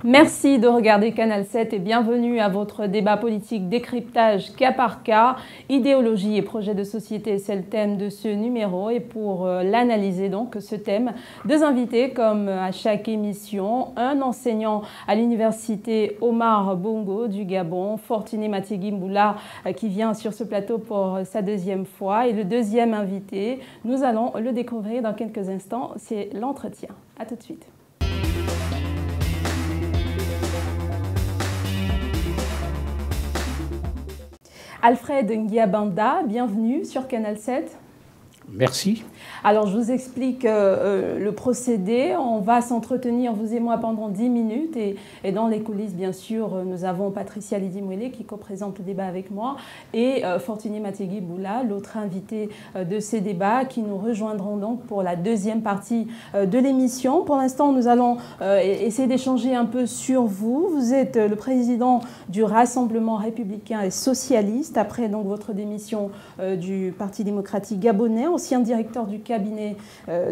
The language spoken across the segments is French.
Merci de regarder Canal 7 et bienvenue à votre débat politique décryptage cas par cas. Idéologie et projet de société, c'est le thème de ce numéro. Et pour l'analyser, donc, ce thème, deux invités comme à chaque émission. Un enseignant à l'université Omar Bongo du Gabon, Fortuné Matigui Mboula, qui vient sur ce plateau pour sa deuxième fois. Et le deuxième invité, nous allons le découvrir dans quelques instants, c'est l'entretien. À tout de suite. Alfred Ndiabanda, bienvenue sur Canal 7. Merci. Alors, je vous explique le procédé. On va s'entretenir, vous et moi, pendant 10 minutes. Et dans les coulisses, bien sûr, nous avons Patricia Lidimwele qui co-présente le débat avec moi et Fortuné Matigui Mboula, l'autre invité de ces débats, qui nous rejoindront donc pour la deuxième partie de l'émission. Pour l'instant, nous allons essayer d'échanger un peu sur vous. Vous êtes le président du Rassemblement républicain et socialiste, après donc votre démission du Parti démocratique gabonais, ancien directeur du cabinet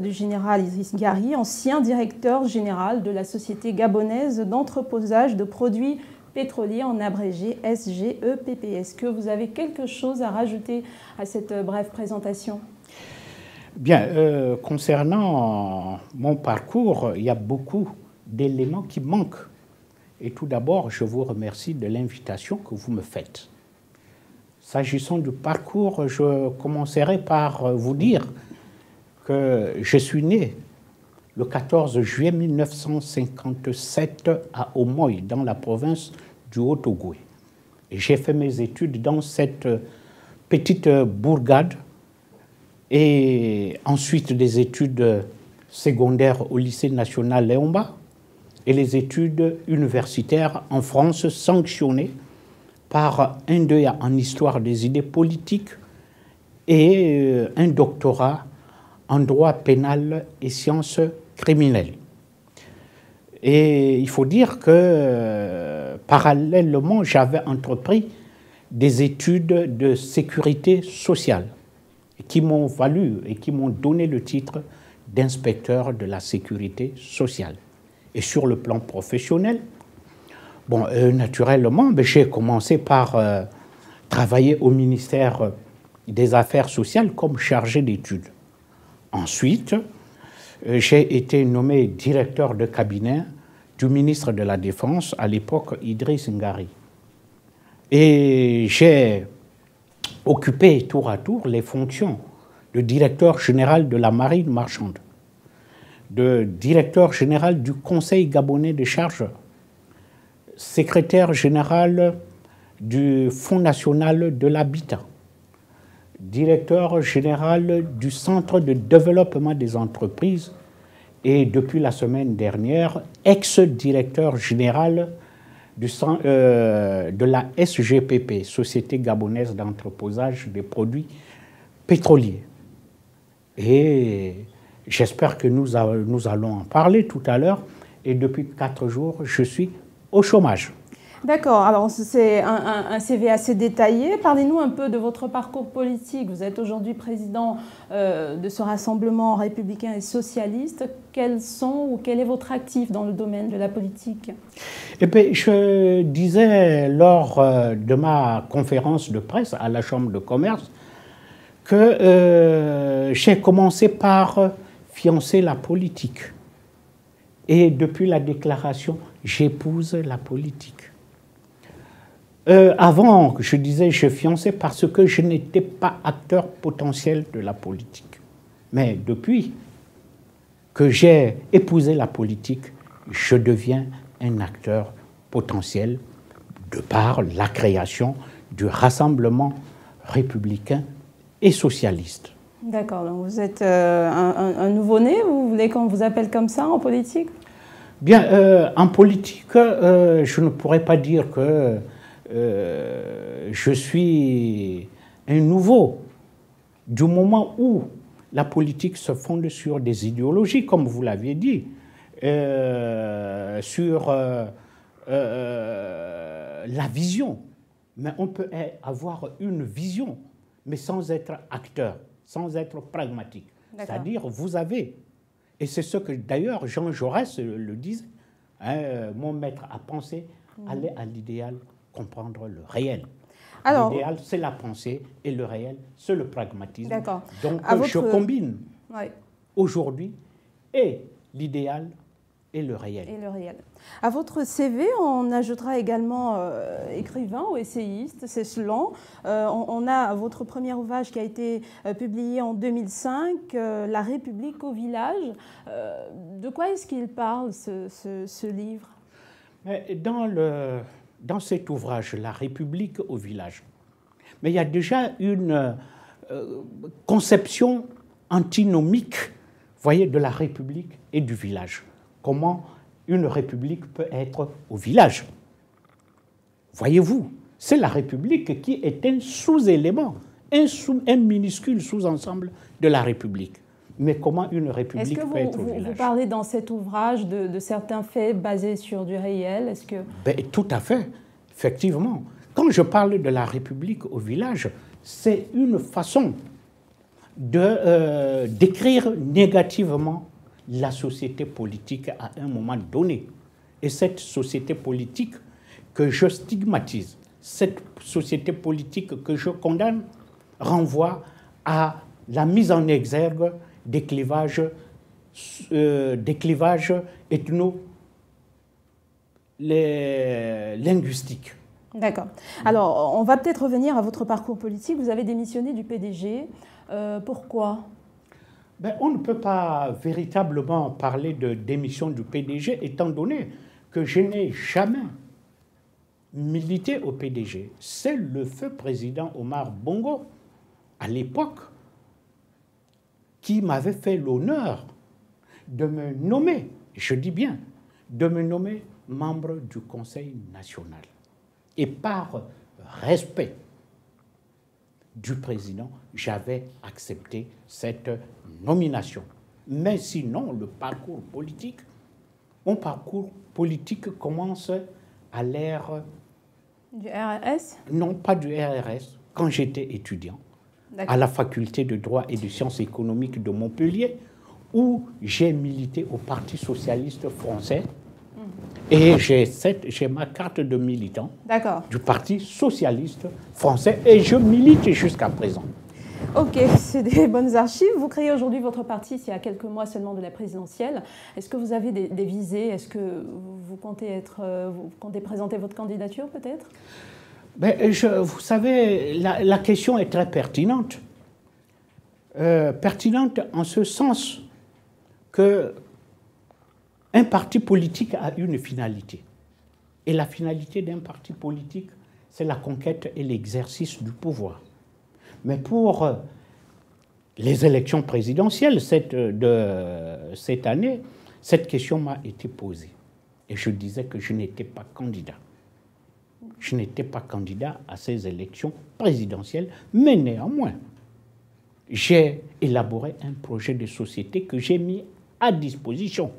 du général Idriss Gary, ancien directeur général de la société gabonaise d'entreposage de produits pétroliers, en abrégé SGEPP. Est-ce que vous avez quelque chose à rajouter à cette brève présentation? Bien, concernant mon parcours, il y a beaucoup d'éléments qui manquent. Et tout d'abord, je vous remercie de l'invitation que vous me faites. S'agissant du parcours, je commencerai par vous dire que je suis né le 14 juillet 1957 à Omoy, dans la province du Haut-Ogooué. J'ai fait mes études dans cette petite bourgade et ensuite des études secondaires au lycée national Léomba et les études universitaires en France sanctionnées par un DEA en histoire des idées politiques et un doctorat en droit pénal et sciences criminelles. Et il faut dire que, parallèlement, j'avais entrepris des études de sécurité sociale qui m'ont valu et qui m'ont donné le titre d'inspecteur de la sécurité sociale. Et sur le plan professionnel, bon, naturellement, j'ai commencé par travailler au ministère des Affaires sociales comme chargé d'études. Ensuite, j'ai été nommé directeur de cabinet du ministre de la Défense, à l'époque Idriss Ngari. Et j'ai occupé tour à tour les fonctions de directeur général de la marine marchande, de directeur général du Conseil gabonais des chargeurs, secrétaire général du Fonds national de l'habitat, directeur général du Centre de développement des entreprises et depuis la semaine dernière, ex-directeur général de la SGPP, Société gabonaise d'entreposage des produits pétroliers. Et j'espère que nous allons en parler tout à l'heure. Et depuis 4 jours, je suis au chômage. D'accord, alors c'est un CV assez détaillé. Parlez-nous un peu de votre parcours politique. Vous êtes aujourd'hui président de ce Rassemblement républicain et socialiste. Quels sont ou quel est votre actif dans le domaine de la politique? Eh bien, je disais lors de ma conférence de presse à la Chambre de commerce que j'ai commencé par fiancer la politique. Et depuis la déclaration, j'épouse la politique. Avant, je disais je fiançais parce que je n'étais pas acteur potentiel de la politique. Mais depuis que j'ai épousé la politique, je deviens un acteur potentiel de par la création du Rassemblement républicain et socialiste. D'accord, donc vous êtes un nouveau-né, vous voulez qu'on vous appelle comme ça en politique? Bien, en politique, je ne pourrais pas dire que je suis un nouveau, du moment où la politique se fonde sur des idéologies, comme vous l'aviez dit, sur la vision. Mais on peut avoir une vision, mais sans être acteur, sans être pragmatique. C'est-à-dire, vous avez, et c'est ce que d'ailleurs Jean Jaurès le disait, mon maître à penser, aller à l'idéal, comprendre le réel. L'idéal, c'est la pensée, et le réel, c'est le pragmatisme. Donc, je combine aujourd'hui et l'idéal et le réel. À votre CV, on ajoutera également écrivain ou essayiste, c'est selon. On a votre premier ouvrage qui a été publié en 2005, La République au village. De quoi est-ce qu'il parle, ce livre? Dans cet ouvrage, La République au village, mais il y a déjà une conception antinomique, voyez, de la République et du village. Comment une République peut être au village. Voyez-vous, c'est la République qui est un sous-élément, un minuscule sous-ensemble de la République. Mais comment une République peut être au village? Vous parlez dans cet ouvrage de certains faits basés sur du réel, est-ce que... Tout à fait, effectivement. Quand je parle de la République au village, c'est une façon de décrire négativement la société politique à un moment donné. Et cette société politique que je stigmatise, cette société politique que je condamne, renvoie à la mise en exergue des clivages linguistiques. D'accord. Alors, on va peut-être revenir à votre parcours politique. Vous avez démissionné du PDG. Pourquoi ? On ne peut pas véritablement parler de démission du PDG, étant donné que je n'ai jamais milité au PDG. C'est le feu président Omar Bongo, à l'époque, qui m'avait fait l'honneur de me nommer, je dis bien, de me nommer membre du Conseil national. Et par respect du président, j'avais accepté cette nomination. Mais sinon, mon parcours politique commence à l'ère... Du RRS? Non, pas du RRS. Quand j'étais étudiant à la faculté de droit et de sciences économiques de Montpellier, où j'ai milité au Parti socialiste français. Et j'ai ma carte de militant du Parti socialiste français et je milite jusqu'à présent. Ok, c'est des bonnes archives. Vous créez aujourd'hui votre parti il y a quelques mois seulement de la présidentielle. Est-ce que vous avez des visées? Est-ce que vous comptez présenter votre candidature peut-être? Vous savez, la question est très pertinente. Pertinente en ce sens que un parti politique a une finalité. Et la finalité d'un parti politique, c'est la conquête et l'exercice du pouvoir. Mais pour les élections présidentielles de cette année, cette question m'a été posée. Et je disais que je n'étais pas candidat. Je n'étais pas candidat à ces élections présidentielles, mais néanmoins, j'ai élaboré un projet de société que j'ai mis à disposition.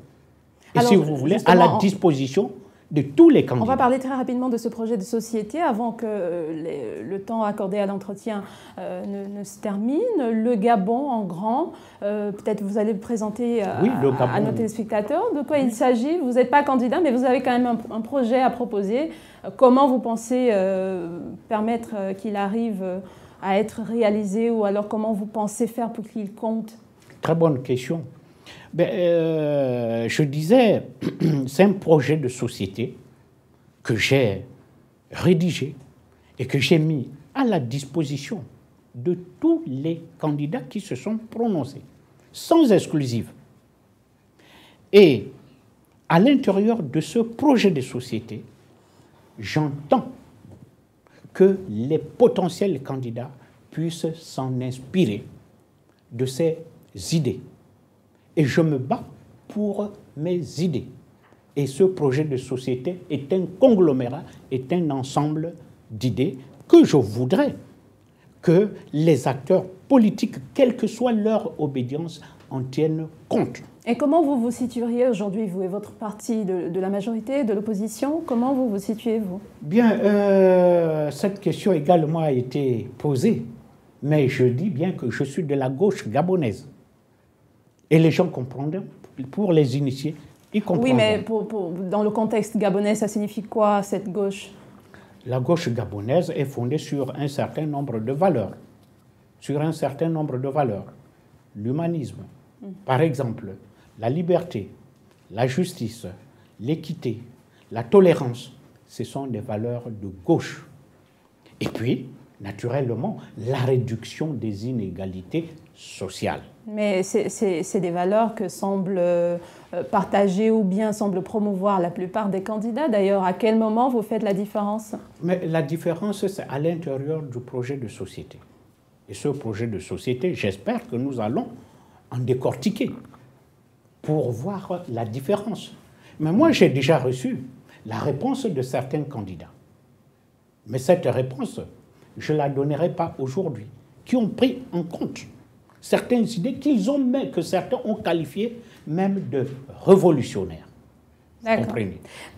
Et alors, si vous voulez, à la disposition de tous les candidats. On va parler très rapidement de ce projet de société avant que le temps accordé à l'entretien ne se termine. Le Gabon en grand, peut-être vous allez le présenter à nos téléspectateurs. De quoi il s'agit? Vous n'êtes pas candidat, mais vous avez quand même un projet à proposer. Comment vous pensez permettre qu'il arrive à être réalisé, ou alors comment vous pensez faire pour qu'il compte? Très bonne question. Je disais, c'est un projet de société que j'ai rédigé et que j'ai mis à la disposition de tous les candidats qui se sont prononcés, sans exclusive. Et à l'intérieur de ce projet de société, j'entends que les potentiels candidats puissent s'en inspirer de ces idées. Et je me bats pour mes idées. Et ce projet de société est un conglomérat, est un ensemble d'idées que je voudrais que les acteurs politiques, quelle que soit leur obédience, en tiennent compte. Et comment vous vous situeriez aujourd'hui, vous et votre parti, de la majorité, de l'opposition? Comment vous vous situez, vous? Bien, cette question également a été posée, mais je dis bien que je suis de la gauche gabonaise. Et les gens comprendront, pour les initiés, Ils comprendront. Oui, mais dans le contexte gabonais, ça signifie quoi, cette gauche? La gauche gabonaise est fondée sur un certain nombre de valeurs. Sur un certain nombre de valeurs. L'humanisme, par exemple, la liberté, la justice, l'équité, la tolérance, ce sont des valeurs de gauche. Et puis, naturellement, la réduction des inégalités sociales. Mais c'est des valeurs que semblent partager ou bien semblent promouvoir la plupart des candidats. D'ailleurs, à quel moment vous faites la différence? Mais la différence, c'est à l'intérieur du projet de société. Et ce projet de société, j'espère que nous allons en décortiquer pour voir la différence. Mais moi, j'ai déjà reçu la réponse de certains candidats. Mais cette réponse, je ne la donnerai pas aujourd'hui, qui ont pris en compte certaines idées que certains ont qualifiées même de révolutionnaires. D'accord.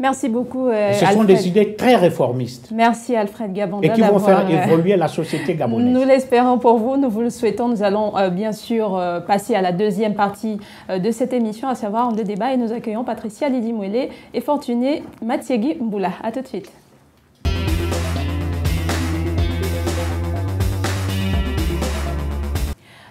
Merci beaucoup, ce sont des idées très réformistes. Merci, Alfred Gabonda. Et qui vont faire évoluer la société gabonaise. Nous l'espérons pour vous, nous vous le souhaitons. Nous allons bien sûr passer à la deuxième partie de cette émission, à savoir le débat. Et nous accueillons Patricia Lidimwele et Fortuné Matiegui Mboula. A tout de suite.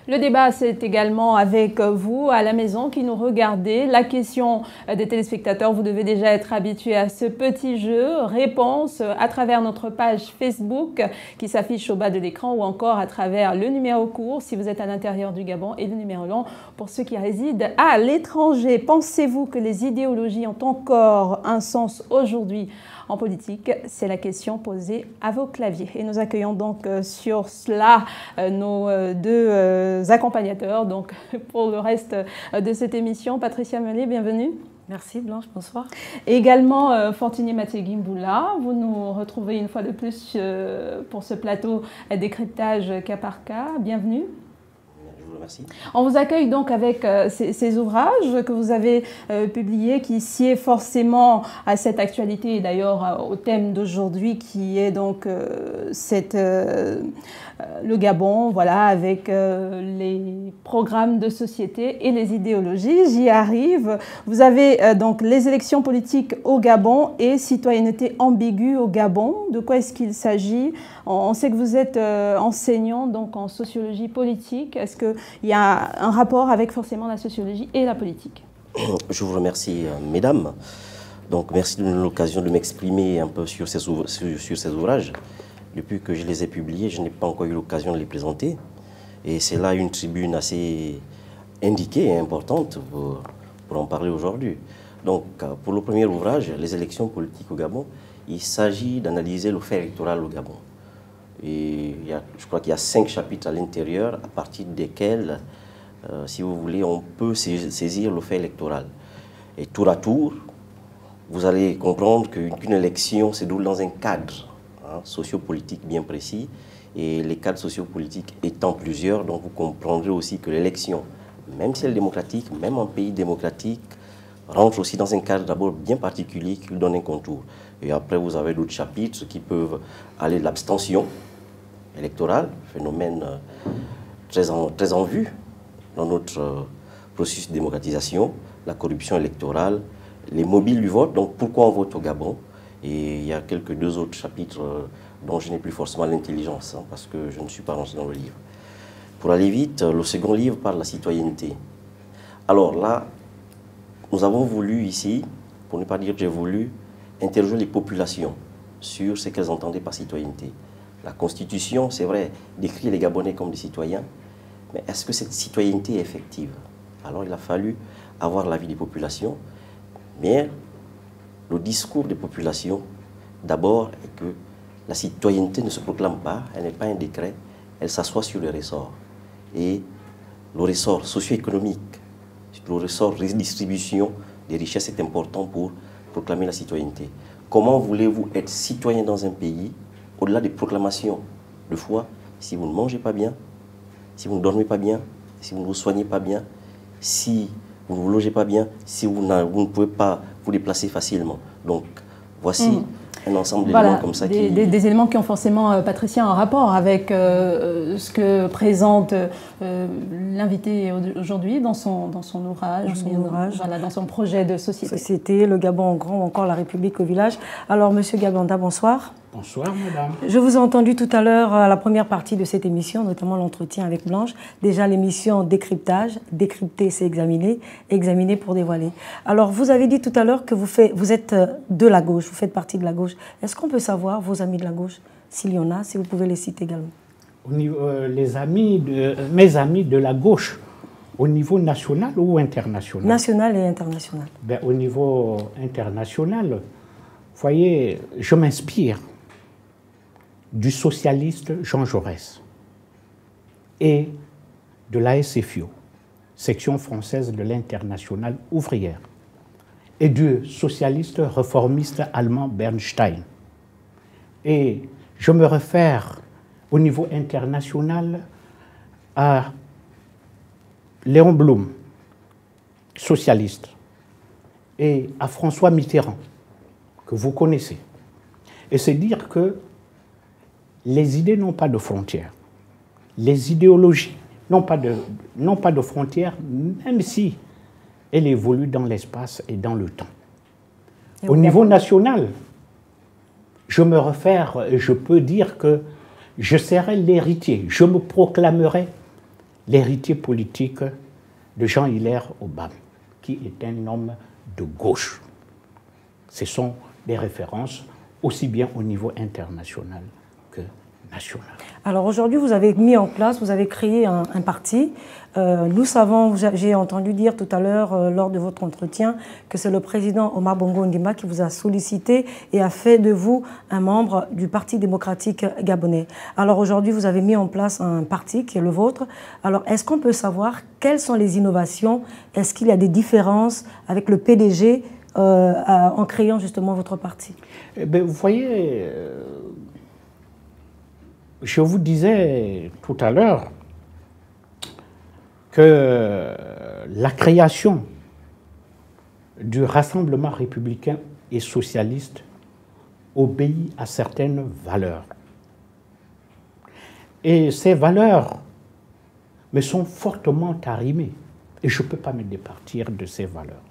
Le débat, c'est également avec vous à la maison qui nous regardez. La question des téléspectateurs, vous devez déjà être habitués à ce petit jeu. Réponse à travers notre page Facebook qui s'affiche au bas de l'écran ou encore à travers le numéro court si vous êtes à l'intérieur du Gabon et le numéro long pour ceux qui résident à l'étranger. Pensez-vous que les idéologies ont encore un sens aujourd'hui en politique? C'est la question posée à vos claviers. Et nous accueillons donc sur cela nos deux accompagnateurs donc, pour le reste de cette émission. Patricia Melé, bienvenue. Merci Blanche, bonsoir. Et également Fortuné Matiegui Mboula. Vous nous retrouvez une fois de plus pour ce plateau décryptage cas par cas. Bienvenue. Merci. On vous accueille donc avec ces ouvrages que vous avez publiés qui sied forcément à cette actualité et d'ailleurs au thème d'aujourd'hui qui est donc le Gabon, voilà, avec les programmes de société et les idéologies. J'y arrive. Vous avez donc les élections politiques au Gabon et citoyenneté ambiguë au Gabon. De quoi est-ce qu'il s'agit? On sait que vous êtes enseignant donc en sociologie politique. Est-ce qu'il y a un rapport avec forcément la sociologie et la politique? Je vous remercie, mesdames. Donc, merci de me donner l'occasion de m'exprimer un peu sur ces ouvrages. Depuis que je les ai publiés, je n'ai pas encore eu l'occasion de les présenter. Et c'est là une tribune assez indiquée et importante pour en parler aujourd'hui. Donc, pour le premier ouvrage, les élections politiques au Gabon, il s'agit d'analyser le fait électoral au Gabon. Et je crois qu'il y a 5 chapitres à l'intérieur, à partir desquels, si vous voulez, on peut saisir le fait électoral. Et tour à tour, vous allez comprendre qu'une élection se déroule dans un cadre sociopolitique bien précis. Et les cadres sociopolitiques étant plusieurs, donc vous comprendrez aussi que l'élection, même si elle est démocratique, même en pays démocratique, rentre aussi dans un cadre d'abord bien particulier qui lui donne un contour. Et après, vous avez d'autres chapitres qui peuvent aller de l'abstention électorale, phénomène très en vue dans notre processus de démocratisation, la corruption électorale, les mobiles du vote, donc pourquoi on vote au Gabon. Et il y a deux autres chapitres dont je n'ai plus forcément l'intelligence, parce que je ne suis pas rentré dans le livre. Pour aller vite, le second livre parle de la citoyenneté. Alors là, nous avons voulu ici, pour ne pas dire que j'ai voulu, interroger les populations sur ce qu'elles entendaient par citoyenneté. La Constitution, c'est vrai, décrit les Gabonais comme des citoyens, mais est-ce que cette citoyenneté est effective? Alors il a fallu avoir l'avis des populations, mais le discours des populations, d'abord, est que la citoyenneté ne se proclame pas, elle n'est pas un décret, elle s'assoit sur le ressort. Et le ressort socio-économique, le ressort redistribution des richesses est important pour proclamer la citoyenneté. Comment voulez-vous être citoyen dans un pays, au-delà des proclamations de foi, si vous ne mangez pas bien, si vous ne dormez pas bien, si vous ne vous soignez pas bien, si vous ne vous logez pas bien, si vous ne pouvez pas vous déplacer facilement. Donc, voici un ensemble d'éléments comme ça. Des éléments qui ont forcément, Patricia, un rapport avec ce que présente l'invité aujourd'hui dans son ouvrage, voilà, dans son projet de société. Le Gabon en grand ou encore la République au village. Alors, Monsieur Gabanda, bonsoir. Bonsoir, madame. Je vous ai entendu tout à l'heure à la première partie de cette émission, notamment l'entretien avec Blanche. Déjà, l'émission décryptage. Décrypter, c'est examiner. Examiner pour dévoiler. Alors, vous avez dit tout à l'heure que vous êtes de la gauche, vous faites partie de la gauche. Est-ce qu'on peut savoir vos amis de la gauche, s'il y en a, si vous pouvez les citer également? Mes amis de la gauche, au niveau national ou international? National et international. Ben, au niveau international, vous voyez, je m'inspire du socialiste Jean Jaurès et de la SFIO, section française de l'Internationale ouvrière, et du socialiste réformiste allemand Bernstein. Et je me réfère au niveau international à Léon Blum, socialiste, et à François Mitterrand, que vous connaissez. Et c'est dire que les idées n'ont pas de frontières. Les idéologies n'ont pas de frontières, même si elles évoluent dans l'espace et dans le temps. Au niveau national, je me réfère, je peux dire que je serai l'héritier, je me proclamerai l'héritier politique de Jean-Hilaire Obama, qui est un homme de gauche. Ce sont des références aussi bien au niveau international que national. Alors aujourd'hui, vous avez mis en place, vous avez créé un parti. Nous savons, j'ai entendu dire tout à l'heure lors de votre entretien que c'est le président Omar Bongo Ondimba qui vous a sollicité et a fait de vous un membre du Parti démocratique gabonais. Alors aujourd'hui, vous avez mis en place un parti qui est le vôtre. Alors est-ce qu'on peut savoir quelles sont les innovations? Est-ce qu'il y a des différences avec le PDG en créant justement votre parti? Eh bien, vous voyez, je vous disais tout à l'heure que la création du Rassemblement républicain et socialiste obéit à certaines valeurs. Et ces valeurs me sont fortement arrimées et je ne peux pas me départir de ces valeurs.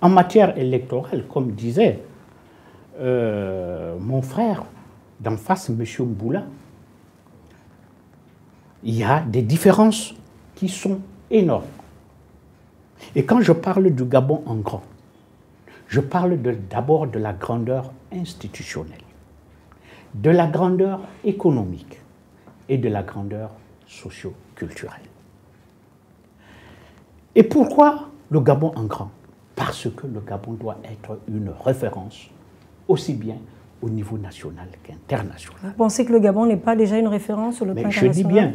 En matière électorale, comme disait mon frère d'en face, M. Mboula, il y a des différences qui sont énormes. Et quand je parle du Gabon en grand, je parle d'abord de la grandeur institutionnelle, de la grandeur économique et de la grandeur socio-culturelle. Et pourquoi le Gabon en grand? Parce que le Gabon doit être une référence aussi bien au niveau national qu'international. Vous pensez que le Gabon n'est pas déjà une référence sur le plan international? Je dis bien,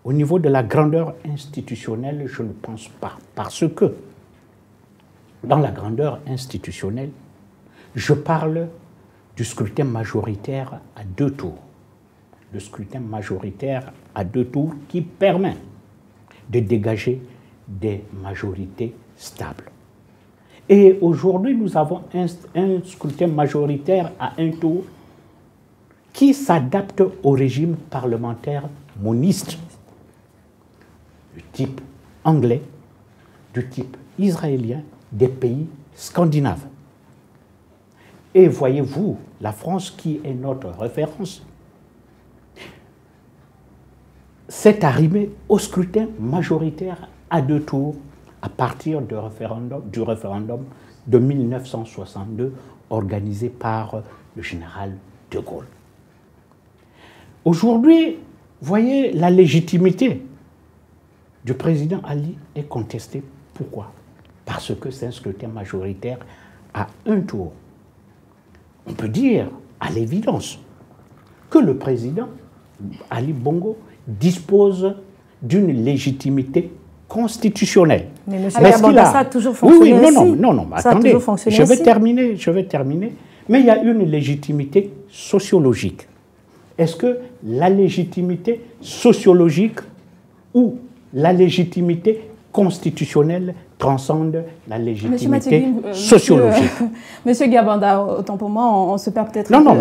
au niveau de la grandeur institutionnelle, je ne pense pas. Parce que, dans la grandeur institutionnelle, je parle du scrutin majoritaire à 2 tours. Le scrutin majoritaire à 2 tours qui permet de dégager des majorités stables. Et aujourd'hui, nous avons un scrutin majoritaire à 1 tour qui s'adapte au régime parlementaire moniste, du type anglais, du type israélien, des pays scandinaves. Et voyez-vous, la France, qui est notre référence, s'est arrimée au scrutin majoritaire à 2 tours à partir du référendum de 1962 organisé par le général de Gaulle. Aujourd'hui, voyez, la légitimité du président Ali est contestée. Pourquoi? Parce que c'est un scrutin majoritaire à 1 tour. On peut dire, à l'évidence, que le président Ali Bongo dispose d'une légitimité constitutionnelle. Mais M. Gabanda, ça a toujours fonctionné ainsi. Non, attendez, je vais terminer. Mais il y a une légitimité sociologique. Est-ce que la légitimité sociologique ou la légitimité constitutionnelle transcende la légitimité sociologique. Monsieur Gabanda, autant pour moi, on se perd peut-être... Non,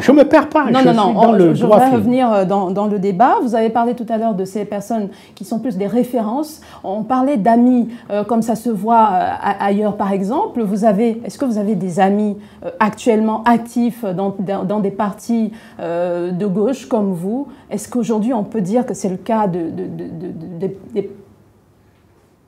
je ne me perds pas. Non, je voudrais revenir dans le débat. Vous avez parlé tout à l'heure de ces personnes qui sont plus des références. On parlait d'amis, comme ça se voit ailleurs, par exemple. Est-ce que vous avez des amis actuellement actifs dans des partis de gauche comme vous? Est-ce qu'aujourd'hui, on peut dire que c'est le cas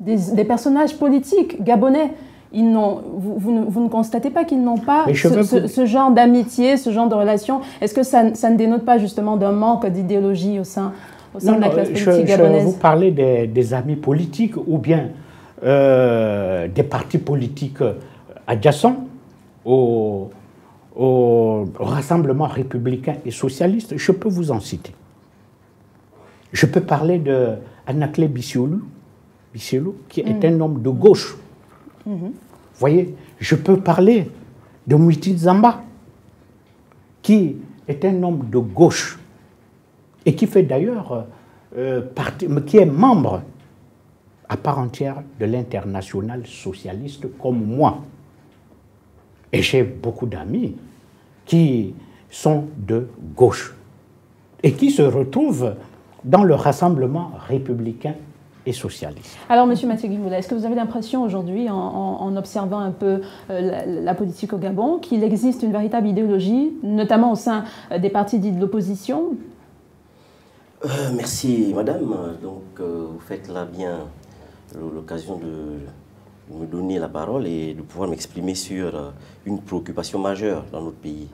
des personnages politiques gabonais? Vous ne constatez pas qu'ils n'ont pas ce genre d'amitié, ce genre de relation? Est-ce que ça ne dénote pas justement d'un manque d'idéologie au sein de la classe politique gabonaise? Vous parlez des amis politiques ou bien des partis politiques adjacents au Rassemblement républicain et socialiste? Je peux vous en citer. Je peux parler d'Anaclé Bissiolo, qui est un homme de gauche. Vous voyez, je peux parler de Mwiti Zamba, qui est un homme de gauche et qui fait d'ailleurs qui est membre à part entière de l'Internationale socialiste comme moi. Et j'ai beaucoup d'amis qui sont de gauche et qui se retrouvent dans le Rassemblement républicain et socialiste. Alors, M. Mathieu Guimoula, est-ce que vous avez l'impression aujourd'hui, en observant un peu la politique au Gabon, qu'il existe une véritable idéologie, notamment au sein des partis dits de l'opposition? Merci, madame. Donc, vous faites là bien l'occasion de me donner la parole et de pouvoir m'exprimer sur une préoccupation majeure dans notre pays.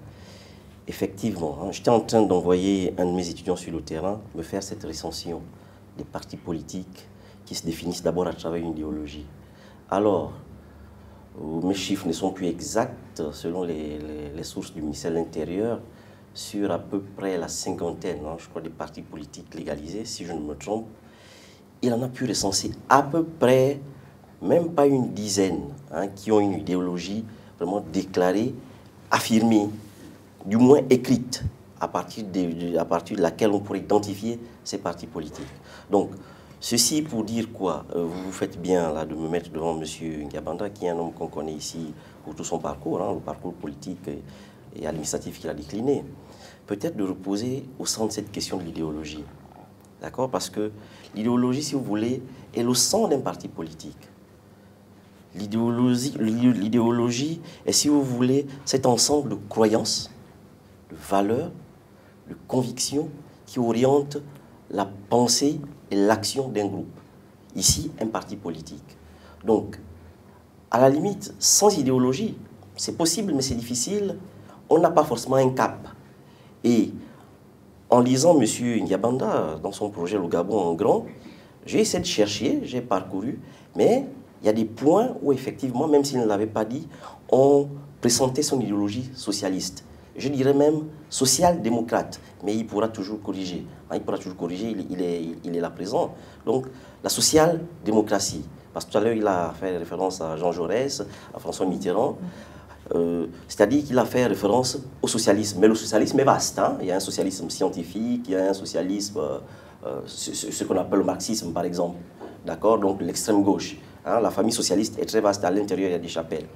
Effectivement, j'étais en train d'envoyer un de mes étudiants sur le terrain me faire cette recension des partis politiques qui se définissent d'abord à travers une idéologie. Alors, mes chiffres ne sont plus exacts selon les sources du ministère de l'Intérieur, sur à peu près la cinquantaine, je crois, des partis politiques légalisés, si je ne me trompe. Il en a pu recenser à peu près, même pas une dizaine, qui ont une idéologie vraiment déclarée, affirmée, du moins écrite, à partir de laquelle on pourrait identifier ces partis politiques. Donc, ceci pour dire quoi? Vous faites bien là, de me mettre devant M. Ngabanda, qui est un homme qu'on connaît ici pour tout son parcours, le parcours politique et administratif qu'il a décliné. Peut-être de reposer au centre de cette question de l'idéologie. D'accord? Parce que l'idéologie, si vous voulez, est le centre d'un parti politique. L'idéologie est, si vous voulez, cet ensemble de croyances, de valeurs, de convictions qui orientent la pensée et l'action d'un groupe. Ici, un parti politique. Donc, à la limite, sans idéologie, c'est possible, mais c'est difficile. On n'a pas forcément un cap. Et en lisant M. Ngabanda dans son projet Le Gabon en grand, j'ai essayé de chercher, j'ai parcouru, mais il y a des points où effectivement, même s'il ne l'avait pas dit, on présentait son idéologie socialiste. Je dirais même social-démocrate, mais il pourra toujours corriger. Il pourra toujours corriger, il est là présent. Donc, la social-démocratie. Parce que tout à l'heure, il a fait référence à Jean Jaurès, à François Mitterrand. C'est-à-dire qu'il a fait référence au socialisme. Mais le socialisme est vaste. Il y a un socialisme scientifique, il y a un socialisme, ce qu'on appelle le marxisme, par exemple. D'accord? Donc, l'extrême gauche. La famille socialiste est très vaste. À l'intérieur, il y a des chapelles.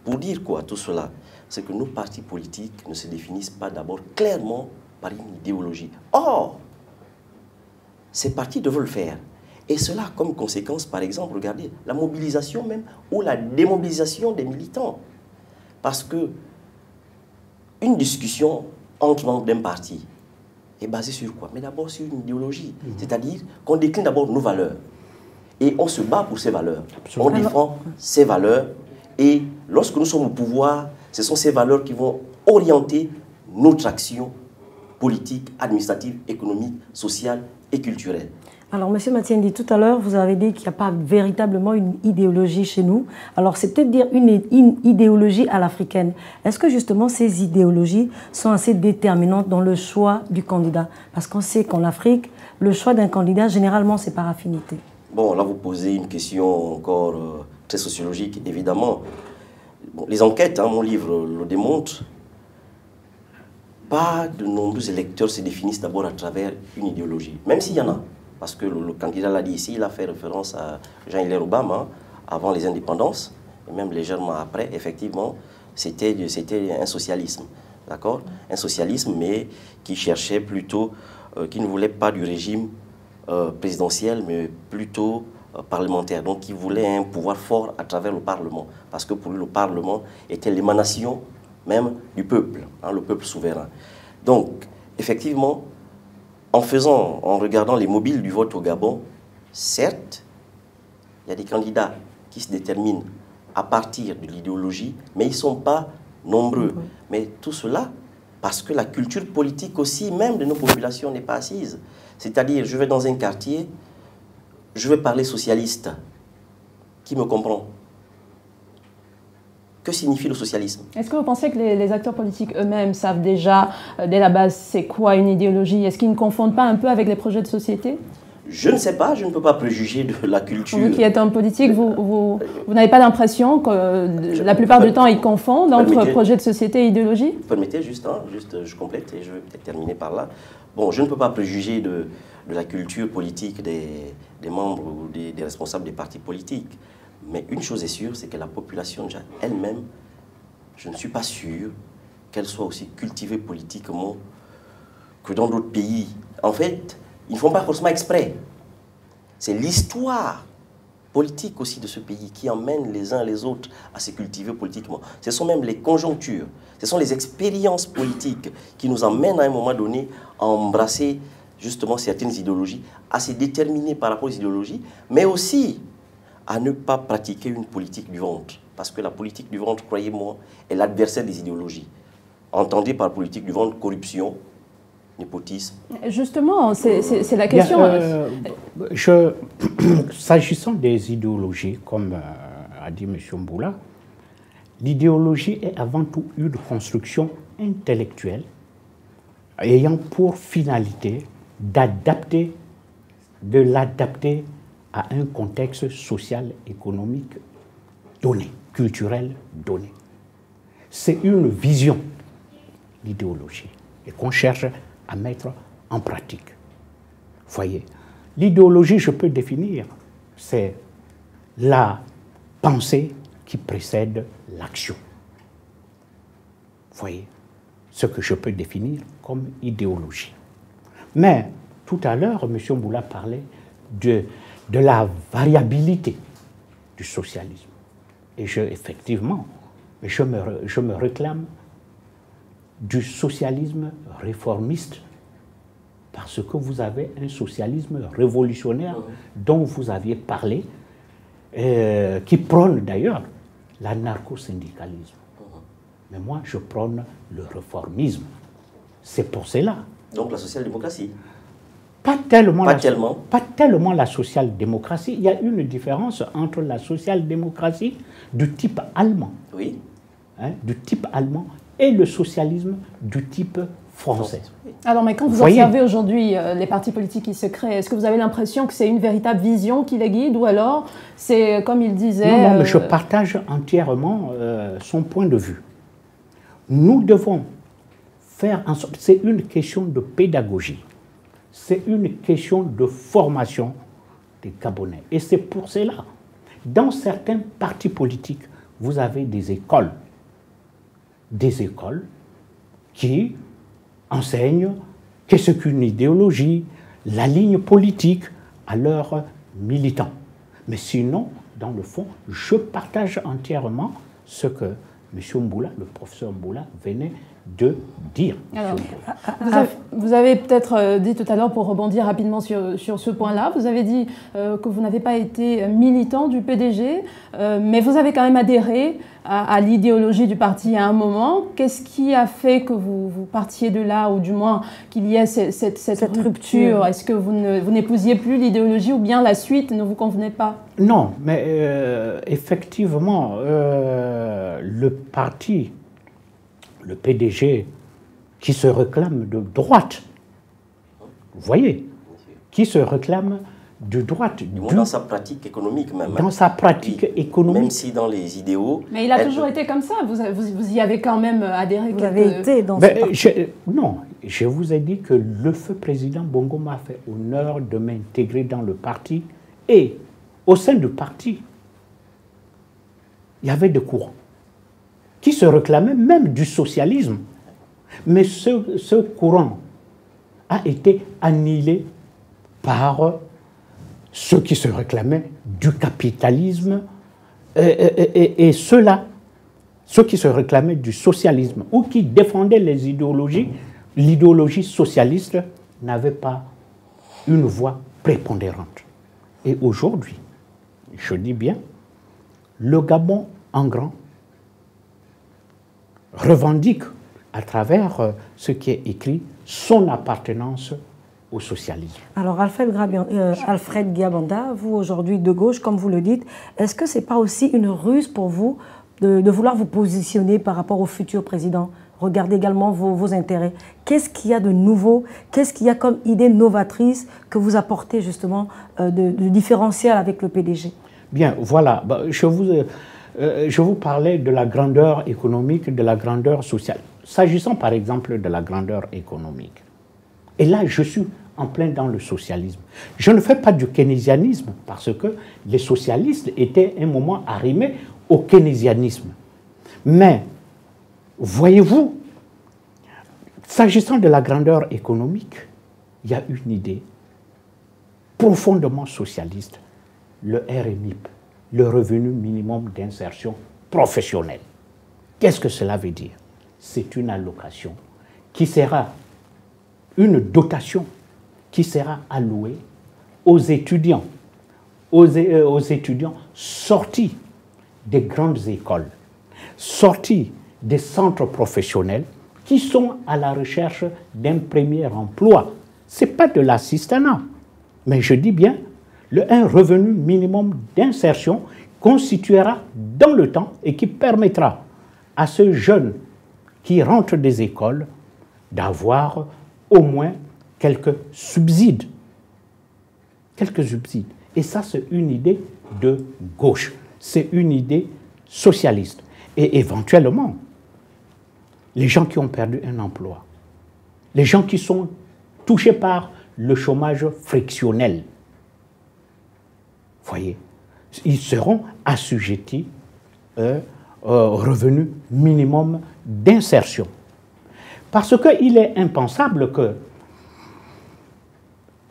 Pour dire quoi, tout cela? C'est que nos partis politiques ne se définissent pas d'abord clairement par une idéologie. Or, ces partis doivent le faire. Et cela a comme conséquence, par exemple, regardez, la mobilisation même ou la démobilisation des militants. Parce que une discussion entre membres d'un parti est basée sur quoi? Mais d'abord sur une idéologie. C'est-à-dire qu'on décline d'abord nos valeurs. Et on se bat pour ces valeurs. Absolument. On défend ces valeurs. Et lorsque nous sommes au pouvoir, ce sont ces valeurs qui vont orienter notre action politique, administrative, économique, sociale et culturelle. Alors, M. Matiendi, tout à l'heure, vous avez dit qu'il n'y a pas véritablement une idéologie chez nous. Alors, c'est peut-être dire une idéologie à l'africaine. Est-ce que justement ces idéologies sont assez déterminantes dans le choix du candidat? Parce qu'on sait qu'en Afrique, le choix d'un candidat, généralement, c'est par affinité. Bon, là, vous posez une question encore très sociologique, évidemment. Bon, les enquêtes, mon livre le démontre, pas de nombreux électeurs se définissent d'abord à travers une idéologie, même s'il y en a. Parce que le candidat l'a dit ici, il a fait référence à Jean-Hilaire Obama, avant les indépendances, et même légèrement après, effectivement, c'était un socialisme. D'accord? Un socialisme, mais qui cherchait plutôt, qui ne voulait pas du régime présidentiel, mais plutôt parlementaire. Donc, qui voulait un pouvoir fort à travers le Parlement. Parce que pour lui, le Parlement était l'émanation même du peuple, hein, le peuple souverain. Donc, effectivement, en regardant les mobiles du vote au Gabon, certes, il y a des candidats qui se déterminent à partir de l'idéologie, mais ils ne sont pas nombreux. Mais tout cela, parce que la culture politique aussi, même de nos populations, n'est pas assise. C'est-à-dire, je vais dans un quartier, je vais parler socialiste. Qui me comprend? Que signifie le socialisme? Est-ce que vous pensez que les acteurs politiques eux-mêmes savent déjà, dès la base, c'est quoi une idéologie? Est-ce qu'ils ne confondent pas un peu avec les projets de société? Je ne sais pas, je ne peux pas préjuger de la culture. Vous qui êtes homme politique, vous n'avez pas l'impression que la plupart du temps, ils confondent entre projet de société et idéologie? Vous permettez juste, je complète et je vais peut-être terminer par là. Bon, je ne peux pas préjuger de la culture politique des membres ou des responsables des partis politiques. Mais une chose est sûre, c'est que la population déjà elle-même, je ne suis pas sûr qu'elle soit aussi cultivée politiquement que dans d'autres pays. En fait, ils ne font pas forcément exprès. C'est l'histoire politique aussi de ce pays qui emmène les uns les autres à se cultiver politiquement. Ce sont même les conjonctures, ce sont les expériences politiques qui nous emmènent à un moment donné à embrasser justement certaines idéologies, à se déterminer par rapport aux idéologies, mais aussi à ne pas pratiquer une politique du ventre. Parce que la politique du ventre, croyez-moi, est l'adversaire des idéologies. Entendez par politique du ventre corruption, népotisme. Justement, c'est la question. S'agissant des idéologies, comme a dit M. Mboula, l'idéologie est avant tout une construction intellectuelle ayant pour finalité de l'adapter à un contexte social, économique donné, culturel donné. C'est une vision, l'idéologie, et qu'on cherche à mettre en pratique. Voyez, l'idéologie, je peux définir, c'est la pensée qui précède l'action. Voyez, ce que je peux définir comme idéologie. Mais tout à l'heure, M. Mboula parlait de la variabilité du socialisme. Et effectivement, je me réclame du socialisme réformiste parce que vous avez un socialisme révolutionnaire dont vous aviez parlé, qui prône d'ailleurs l'anarcho-syndicalisme. Mais moi, je prône le réformisme. C'est pour cela. Donc la social-démocratie? Pas tellement la social-démocratie. Il y a une différence entre la social-démocratie du type allemand, oui, du type allemand, et le socialisme du type français. Alors, mais quand vous observez aujourd'hui les partis politiques qui se créent, est-ce que vous avez l'impression que c'est une véritable vision qui les guide, ou alors c'est, comme il disait... Non, mais je partage entièrement son point de vue. Nous devons faire en sorte... C'est une question de pédagogie. C'est une question de formation des Gabonais. Et c'est pour cela, dans certains partis politiques, vous avez des écoles qui enseignent qu'est-ce qu'une idéologie, la ligne politique à leurs militants. Mais sinon, dans le fond, je partage entièrement ce que M. Mboula, le professeur Mboula, venait de dire. Alors, vous avez peut-être dit tout à l'heure, pour rebondir rapidement sur ce point-là, vous avez dit que vous n'avez pas été militant du PDG, mais vous avez quand même adhéré à l'idéologie du parti à un moment. Qu'est-ce qui a fait que vous partiez de là, ou du moins qu'il y ait cette rupture? Est-ce que vous n'épousiez plus l'idéologie, ou bien la suite ne vous convenait pas? Non, mais effectivement, le parti, le PDG, qui se réclame de droite, vous voyez, qui se réclame de droite. Dans sa pratique économique même. Dans sa pratique économique. Même si dans les idéaux... Mais il a toujours été comme ça, vous y avez quand même adhéré. Vous avez été dans ce parti. Non, je vous ai dit que le feu président Bongo m'a fait honneur de m'intégrer dans le parti, et au sein du parti, il y avait des courants qui se réclamaient même du socialisme. Mais ce courant a été annihilé par ceux qui se réclamaient du capitalisme et ceux-là, ceux qui se réclamaient du socialisme ou qui défendaient les idéologies, l'idéologie socialiste n'avait pas une voix prépondérante. Et aujourd'hui, je dis bien, le Gabon en grand revendique à travers ce qui est écrit son appartenance au socialisme. Alors Alfred Guiabanda, vous aujourd'hui de gauche, comme vous le dites, est-ce que ce n'est pas aussi une ruse pour vous de vouloir vous positionner par rapport au futur président? Regardez également vos intérêts. Qu'est-ce qu'il y a de nouveau? Qu'est-ce qu'il y a comme idée novatrice que vous apportez justement de différentiel avec le PDG? Bien, voilà. Je vous parlais de la grandeur économique, de la grandeur sociale. S'agissant par exemple de la grandeur économique, et là je suis en plein dans le socialisme. Je ne fais pas du keynésianisme parce que les socialistes étaient un moment arrimés au keynésianisme. Mais, voyez-vous, s'agissant de la grandeur économique, il y a une idée profondément socialiste, le RMIP, le revenu minimum d'insertion professionnelle. Qu'est-ce que cela veut dire? C'est une allocation qui sera une dotation qui sera allouée aux étudiants sortis des grandes écoles, sortis des centres professionnels qui sont à la recherche d'un premier emploi. Ce n'est pas de l'assistanat, mais je dis bien, un revenu minimum d'insertion constituera dans le temps et qui permettra à ce jeune qui rentre des écoles d'avoir au moins quelques subsides. Quelques subsides. Et ça, c'est une idée de gauche. C'est une idée socialiste. Et éventuellement, les gens qui ont perdu un emploi, les gens qui sont touchés par le chômage frictionnel, voyez, ils seront assujettis au revenu minimum d'insertion. Parce qu'il est impensable que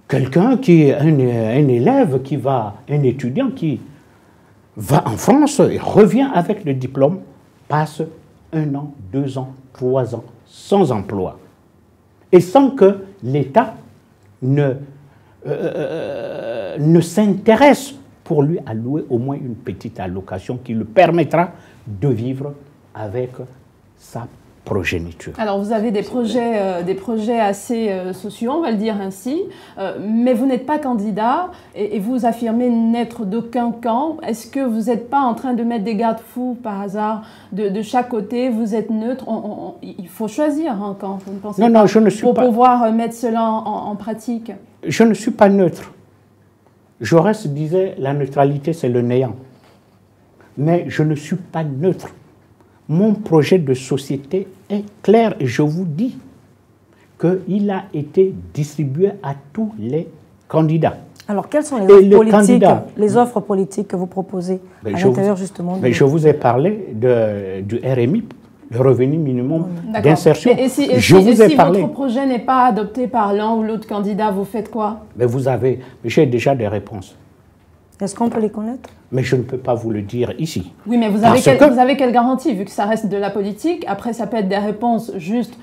quelqu'un un élève qui va, un étudiant qui va en France et revient avec le diplôme, passe 1 an, 2 ans, 3 ans sans emploi. Et sans que l'État ne s'intéresse pour lui allouer au moins une petite allocation qui lui permettra de vivre avec sa progéniture. Alors vous avez des projets assez sociaux, on va le dire ainsi, mais vous n'êtes pas candidat et vous affirmez n'être d'aucun camp. Est-ce que vous n'êtes pas en train de mettre des garde-fous par hasard de chaque côté? Vous êtes neutre, il faut choisir un camp, vous ne pensez pas? Non, je ne suis pas. Pour pouvoir mettre cela en pratique. Je ne suis pas neutre. Jaurès disait la neutralité c'est le néant. Mais je ne suis pas neutre. Mon projet de société est clair et je vous dis qu'il a été distribué à tous les candidats. Alors, quelles sont les offres politiques que vous proposez à l'intérieur justement je vous ai parlé du RMI, le revenu minimum d'insertion. Et si votre projet n'est pas adopté par l'un ou l'autre candidat, vous faites quoi? J'ai déjà des réponses. Est-ce qu'on peut les connaître? Mais je ne peux pas vous le dire ici. Oui, mais vous avez quelle garantie, vu que ça reste de la politique? Après, ça peut être des réponses juste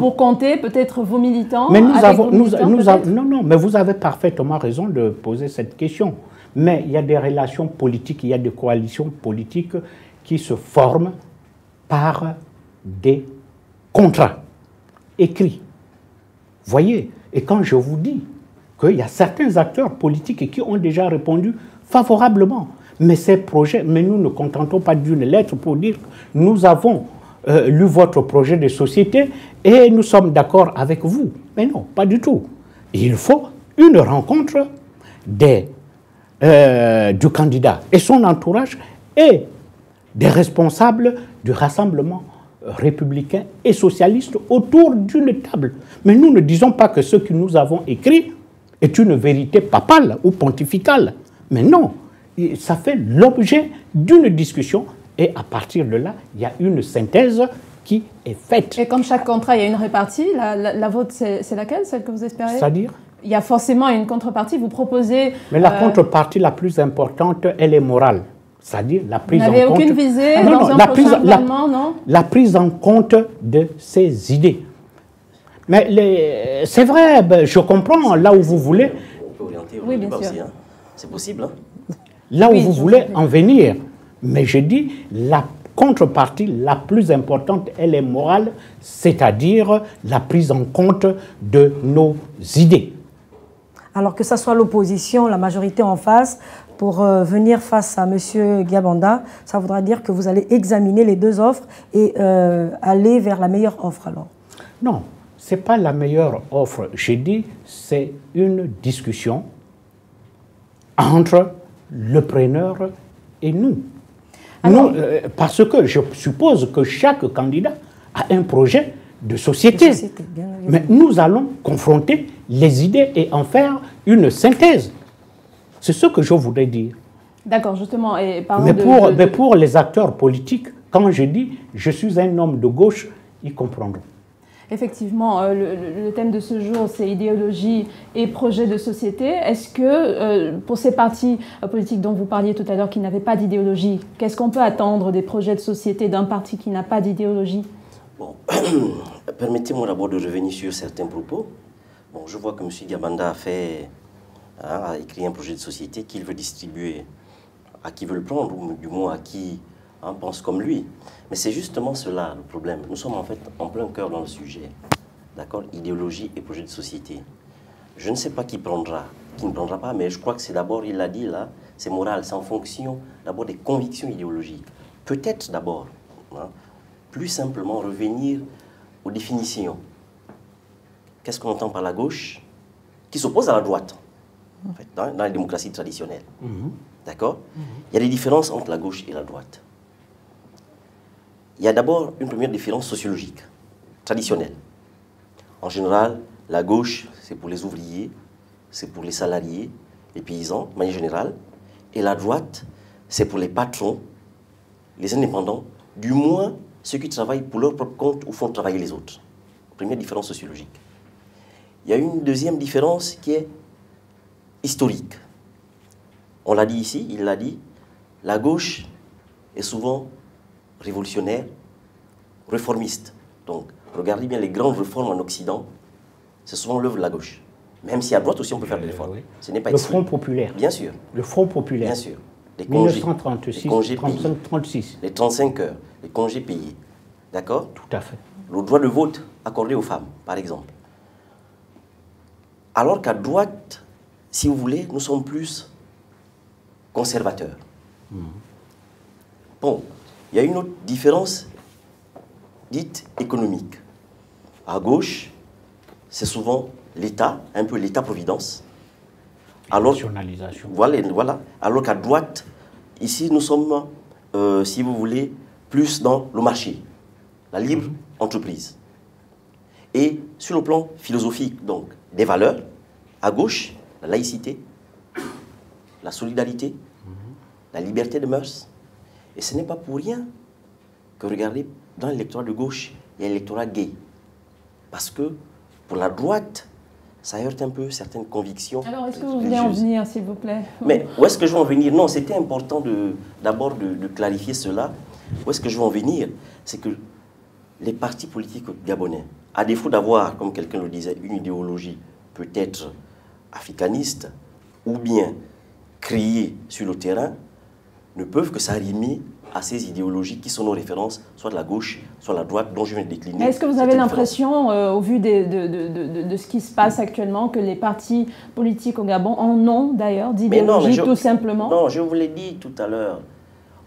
pour compter, peut-être vos militants. Mais mais vous avez parfaitement raison de poser cette question. Mais il y a des relations politiques, il y a des coalitions politiques qui se forment par des contrats écrits. Voyez, et quand je vous dis qu'il y a certains acteurs politiques qui ont déjà répondu favorablement. Mais ces projets, mais nous ne contentons pas d'une lettre pour dire nous avons lu votre projet de société et nous sommes d'accord avec vous. Mais non, pas du tout. Il faut une rencontre du candidat et son entourage et des responsables du Rassemblement républicain et socialiste autour d'une table. Mais nous ne disons pas que ce que nous avons écrit est une vérité papale ou pontificale. Mais non, ça fait l'objet d'une discussion Et à partir de là, il y a une synthèse qui est faite. Et comme chaque contrat, il y a une répartie. La vôtre, c'est laquelle, celle que vous espérez? C'est-à-dire? Il y a forcément une contrepartie. Vous proposez... Mais la contrepartie la plus importante, elle est morale. C'est-à-dire la prise en compte... Vous n'avez aucune visée dans un prochain gouvernement, non? La prise en compte de ces idées. Mais c'est vrai, je comprends là où vous voulez... Oui, bien sûr. Aussi, hein. C'est possible. Hein. Là où vous voulez en venir. Mais je dis, la contrepartie la plus importante, elle est morale, c'est-à-dire la prise en compte de nos idées. Alors que ce soit l'opposition, la majorité en face, pour venir face à M. Diabanda, ça voudra dire que vous allez examiner les deux offres et aller vers la meilleure offre alors? Non, ce n'est pas la meilleure offre. J'ai dit, c'est une discussion entre le preneur et nous. Alors, parce que je suppose que chaque candidat a un projet de société. Mais nous allons confronter les idées et en faire une synthèse. C'est ce que je voudrais dire. D'accord, justement. Et mais pour les acteurs politiques, quand je dis je suis un homme de gauche, ils comprendront. Effectivement, le thème de ce jour, c'est idéologie et projet de société. Est-ce que, pour ces partis politiques dont vous parliez tout à l'heure qui n'avaient pas d'idéologie, qu'est-ce qu'on peut attendre des projets de société d'un parti qui n'a pas d'idéologie? Bon, permettez-moi d'abord de revenir sur certains propos. Bon, je vois que M. Diabanda a écrit un projet de société qu'il veut distribuer à qui veut le prendre, ou du moins à qui pense comme lui. Mais c'est justement cela le problème. Nous sommes en fait en plein cœur dans le sujet. D'accord? Idéologie et projet de société. Je ne sais pas qui ne prendra pas, mais je crois que c'est d'abord, il l'a dit là, c'est moral, c'est en fonction d'abord des convictions idéologiques. Peut-être d'abord, plus simplement revenir aux définitions. Qu'est-ce qu'on entend par la gauche qui s'oppose à la droite, en fait, dans les démocraties traditionnelles. D'accord? Il y a des différences entre la gauche et la droite. Il y a d'abord une première différence sociologique, traditionnelle. En général, la gauche, c'est pour les ouvriers, c'est pour les salariés, les paysans, de manière générale. Et la droite, c'est pour les patrons, les indépendants, du moins ceux qui travaillent pour leur propre compte ou font travailler les autres. Première différence sociologique. Il y a une deuxième différence qui est historique. On l'a dit ici, il l'a dit, la gauche est souvent révolutionnaire, réformiste. Donc, regardez bien les grandes réformes en Occident, c'est souvent l'œuvre de la gauche. Même si à droite aussi on peut faire des réformes. Oui. Ce n'est pas le Front populaire. Bien sûr. Le Front populaire. Bien sûr. Les congés, 1936, les congés 35, 36. Les 35 heures, les congés payés. D'accord? Tout à fait. Le droit de vote accordé aux femmes, par exemple. Alors qu'à droite, si vous voulez, nous sommes plus conservateurs. Bon, il y a une autre différence dite économique. À gauche, c'est souvent l'État, un peu l'État-providence. Nationalisation. Voilà. Alors qu'à droite, ici, nous sommes, si vous voulez, plus dans le marché, la libre entreprise. Et sur le plan philosophique, donc, des valeurs, à gauche, la laïcité, la solidarité, la liberté de mœurs. Et ce n'est pas pour rien que, regardez, dans l'électorat de gauche, il y a l'électorat gay. Parce que, pour la droite, ça heurte un peu certaines convictions. Alors, est-ce que vous voulez en venir, s'il vous plaît? Mais où est-ce que je veux en venir? Non, c'était important d'abord de clarifier cela. Où est-ce que je veux en venir? C'est que les partis politiques gabonais, à défaut d'avoir, comme quelqu'un le disait, une idéologie peut-être africaniste, ou bien créée sur le terrain, ne peuvent que s'arrimer à ces idéologies qui sont nos références, soit de la gauche, soit de la droite, dont je viens de décliner. Est-ce que vous avez l'impression, au vu de ce qui se passe actuellement, que les partis politiques au Gabon en ont d'ailleurs d'idéologie, tout simplement? Non, je vous l'ai dit tout à l'heure.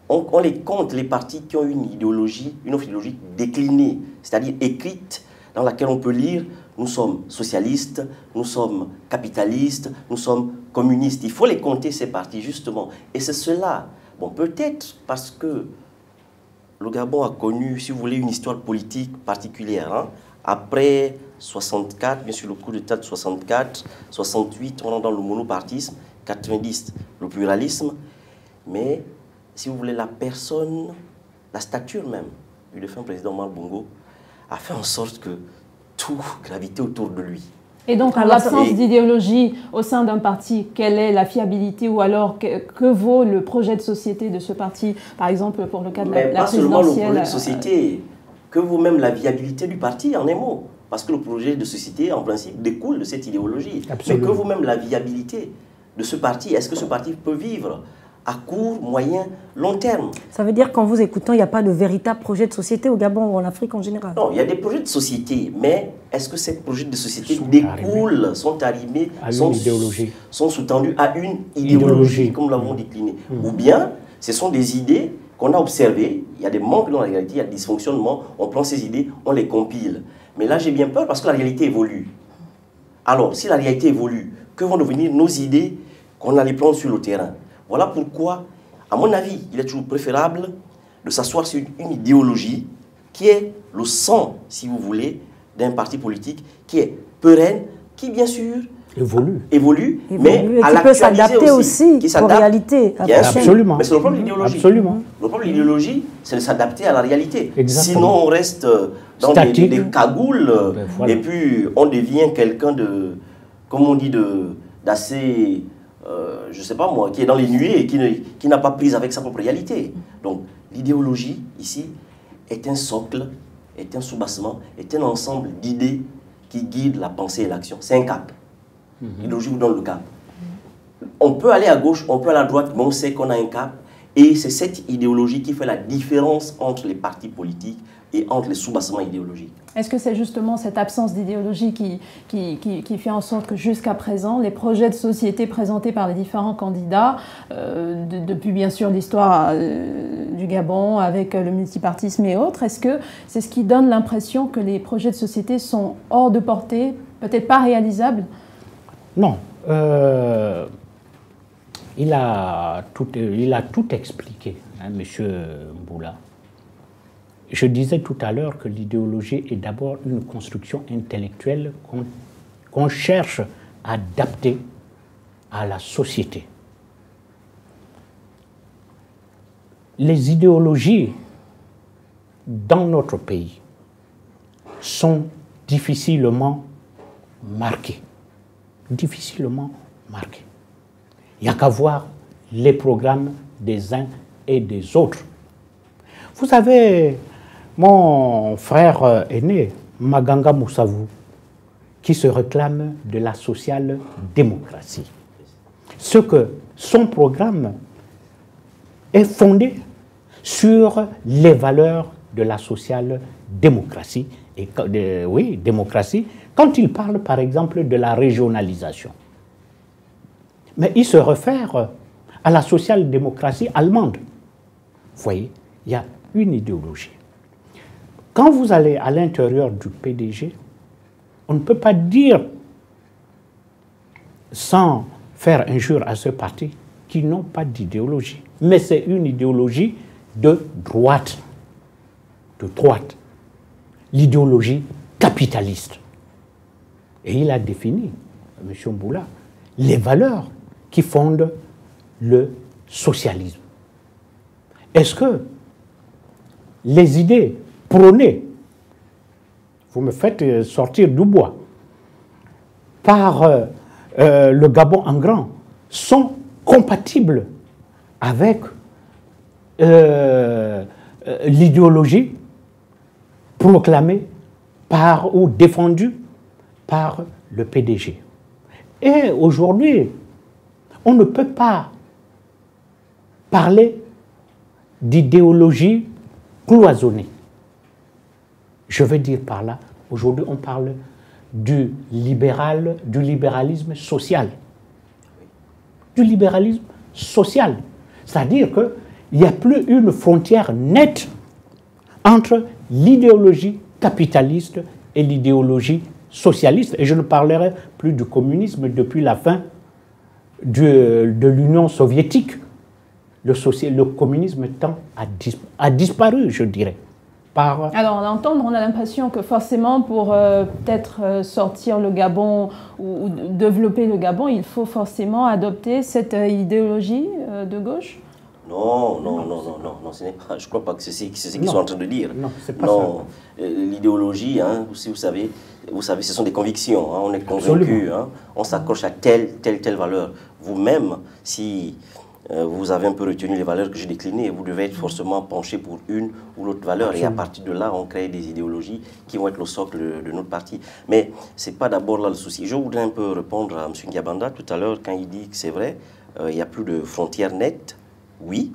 On les compte, les partis qui ont une idéologie, une autre idéologie déclinée, c'est-à-dire écrite, dans laquelle on peut lire « nous sommes socialistes, nous sommes capitalistes, nous sommes communistes ». Il faut les compter, ces partis, justement. Et c'est cela. Bon, peut-être parce que le Gabon a connu, si vous voulez, une histoire politique particulière. Hein. Après 64, bien sûr, le coup d'État de 64, 68, on est dans le monopartisme, 90, le pluralisme. Mais, si vous voulez, la personne la stature même du défunt président Omar Bongo a fait en sorte que tout gravitait autour de lui. Et donc, en l'absence d'idéologie au sein d'un parti, quelle est la fiabilité ou alors que vaut le projet de société de ce parti, par exemple pour le cas de la présidentielle? Pas seulement le projet de société, que vaut même la viabilité du parti en un mot. Parce que le projet de société, en principe, découle de cette idéologie. Absolument. Mais que vaut même la viabilité de ce parti? Est-ce que ce parti peut vivre à court, moyen, long terme? Ça veut dire qu'en vous écoutant, il n'y a pas de véritable projet de société au Gabon ou en Afrique en général? Non, il y a des projets de société, mais est-ce que ces projets de société découlent, sont arrimés, sont sous-tendus à une idéologie, comme nous l'avons décliné? Ou bien, ce sont des idées qu'on a observées, il y a des manques dans la réalité, il y a des dysfonctionnements, on prend ces idées, on les compile. Mais là, j'ai bien peur parce que la réalité évolue. Alors, si la réalité évolue, que vont devenir nos idées qu'on a les prendre sur le terrain? Voilà pourquoi, à mon avis, il est toujours préférable de s'asseoir sur une idéologie qui est le sang, si vous voulez, d'un parti politique, qui est pérenne, qui, bien sûr, évolue mais à qui peut s'adapter aussi qui aux réalités. Absolument. Mais c'est le problème de l'idéologie. Absolument. Le problème de l'idéologie, c'est de s'adapter à la réalité. Exactement. Sinon, on reste dans des cagoules, et puis on devient quelqu'un de, comme on dit, d'assez, je ne sais pas moi, qui est dans les nuées et qui n'a pas prise avec sa propre réalité. Donc, l'idéologie, ici, est un socle, est un soubassement, est un ensemble d'idées qui guident la pensée et l'action. C'est un cap. L'idéologie vous donne le cap. On peut aller à gauche, on peut aller à droite, mais on sait qu'on a un cap. Et c'est cette idéologie qui fait la différence entre les partis politiques et entre les soubassements idéologiques. Est-ce que c'est justement cette absence d'idéologie qui fait en sorte que jusqu'à présent, les projets de société présentés par les différents candidats, depuis bien sûr l'histoire du Gabon avec le multipartisme et autres, est-ce que c'est ce qui donne l'impression que les projets de société sont hors de portée, peut-être pas réalisables? Non. Il a tout expliqué, hein, M. Mboula. Je disais tout à l'heure que l'idéologie est d'abord une construction intellectuelle qu'on cherche à adapter à la société. Les idéologies dans notre pays sont difficilement marquées. Difficilement marquées. Il n'y a qu'à voir les programmes des uns et des autres. Vous savez, mon frère aîné, Maganga Moussavou, qui se réclame de la social-démocratie. Ce que son programme est fondé sur les valeurs de la social-démocratie. Oui, démocratie, quand il parle par exemple de la régionalisation. Mais il se réfère à la social-démocratie allemande. Vous voyez, il y a une idéologie. Quand vous allez à l'intérieur du PDG, on ne peut pas dire, sans faire injure à ce parti, qu'ils n'ont pas d'idéologie. Mais c'est une idéologie de droite. De droite. L'idéologie capitaliste. Et il a défini, M. Mboula, les valeurs qui fondent le socialisme. Est-ce que les idées prônées, vous me faites sortir du bois, par le Gabon en grand, sont compatibles avec l'idéologie proclamée par ou défendue par le PDG? Et aujourd'hui, on ne peut pas parler d'idéologie cloisonnée. Je veux dire par là, aujourd'hui on parle du libéralisme social. Du libéralisme social. C'est-à-dire qu'il n'y a plus une frontière nette entre l'idéologie capitaliste et l'idéologie socialiste. Et je ne parlerai plus du communisme depuis la fin de l'Union soviétique. Le communisme a disparu, je dirais. Alors, à l'entendre, on a l'impression que forcément, pour peut-être sortir le Gabon ou développer le Gabon, il faut forcément adopter cette idéologie de gauche. Non, ce n'est pas, je ne crois pas que c'est ce qu'ils sont en train de dire. Non, c'est pas ça. L'idéologie, hein, vous savez, ce sont des convictions. Hein, on est convaincu, hein, on s'accroche à telle valeur. Vous-même, si vous avez un peu retenu les valeurs que j'ai déclinées, vous devez être forcément penché pour une ou l'autre valeur. Absolument. Et à partir de là, on crée des idéologies qui vont être le socle de notre parti. Mais ce n'est pas d'abord là le souci. Je voudrais un peu répondre à M. Ndiabanda tout à l'heure quand il dit que c'est vrai, il n'y a plus de frontières nettes. Oui,